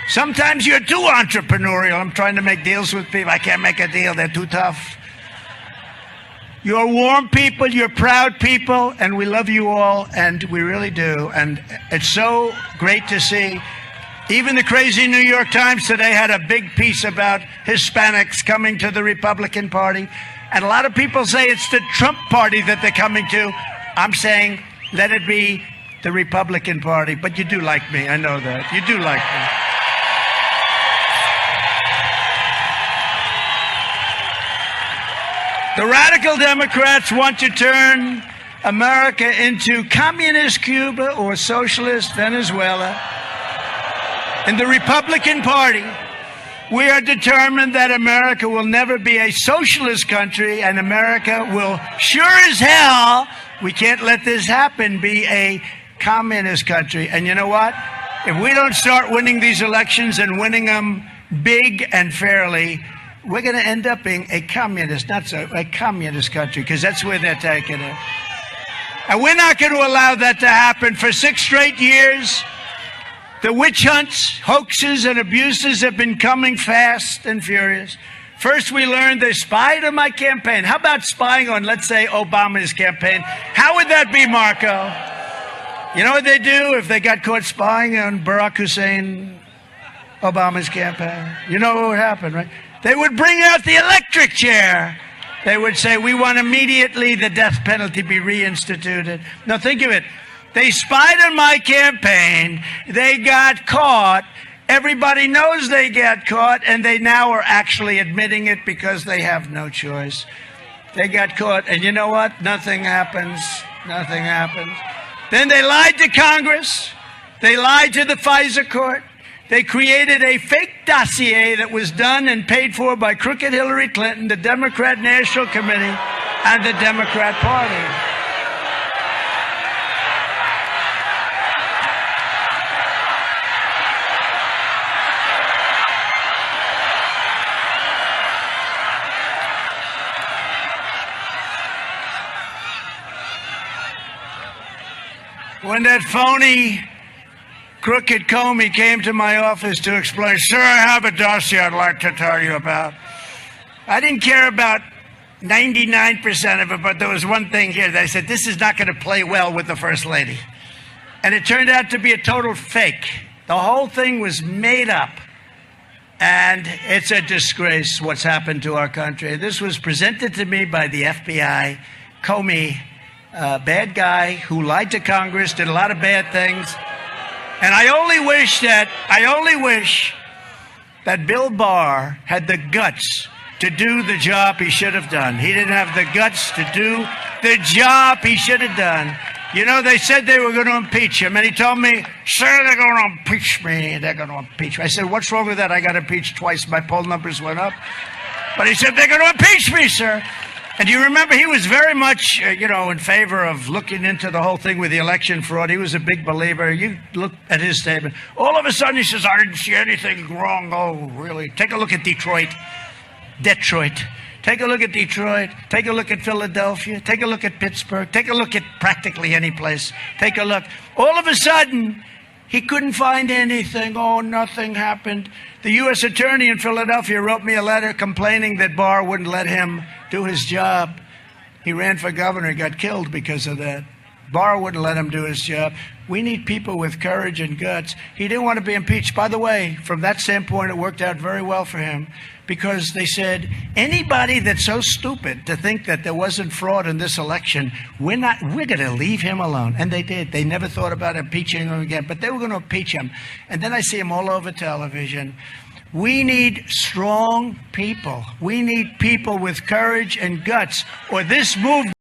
Sometimes you're too entrepreneurial. I'm trying to make deals with people. I can't make a deal. They're too tough. You're warm people. You're proud people. And we love you all. And we really do. And it's so great to see. Even the crazy New York Times today had a big piece about Hispanics coming to the Republican Party. And a lot of people say it's the Trump Party that they're coming to. I'm saying let it be the Republican Party. But you do like me. I know that. You do like me. The radical Democrats want to turn America into communist Cuba or socialist Venezuela. In the Republican Party, we are determined that America will never be a socialist country, and America will, sure as hell, we can't let this happen, be a communist country. And you know what? If we don't start winning these elections and winning them big and fairly, we're going to end up being a communist, not so, a communist country, because that's where they're taking it. And we're not going to allow that to happen. For 6 straight years, the witch hunts, hoaxes, and abuses have been coming fast and furious. First, we learned they spied on my campaign. How about spying on, let's say, Obama's campaign? How would that be, Marco? You know what they do if they got caught spying on Barack Hussein, Obama's campaign? You know what would happen, right? They would bring out the electric chair. They would say, we want immediately the death penalty be reinstituted. Now, think of it. They spied on my campaign. They got caught. Everybody knows they got caught, and they now are actually admitting it because they have no choice. They got caught, and you know what? Nothing happens. Nothing happens. Then they lied to Congress. They lied to the FISA court. They created a fake dossier that was done and paid for by crooked Hillary Clinton, the Democrat National Committee, and the Democrat Party. When that phony, crooked Comey came to my office to explain, sir, I have a dossier I'd like to tell you about. I didn't care about 99% of it, but there was one thing here that I said, this is not going to play well with the First Lady. And it turned out to be a total fake. The whole thing was made up. And it's a disgrace what's happened to our country. This was presented to me by the FBI. Comey, bad guy who lied to Congress, did a lot of bad things. And I only wish that Bill Barr had the guts to do the job he should have done. He didn't have the guts to do the job he should have done. You know, they said they were going to impeach him, and he told me, sir, they're going to impeach me. They're going to impeach me. I said, what's wrong with that? I got impeached twice. My poll numbers went up. But he said, they're going to impeach me, sir. And you remember he was very much, in favor of looking into the whole thing with the election fraud. He was a big believer. You look at his statement. All of a sudden he says, I didn't see anything wrong. Oh, really? Take a look at Detroit. Take a look at Detroit. Take a look at Philadelphia. Take a look at Pittsburgh. Take a look at practically any place. Take a look. All of a sudden, he couldn't find anything. Oh, nothing happened. The U.S. attorney in Philadelphia wrote me a letter complaining that Barr wouldn't let him do his job. He ran for governor, got killed because of that. Barr wouldn't let him do his job. We need people with courage and guts. He didn't want to be impeached. By the way, from that standpoint, it worked out very well for him because they said, anybody that's so stupid to think that there wasn't fraud in this election, we're going to leave him alone. And they did. They never thought about impeaching him again, but they were going to impeach him. And then I see him all over television. We need strong people. We need people with courage and guts, or this movement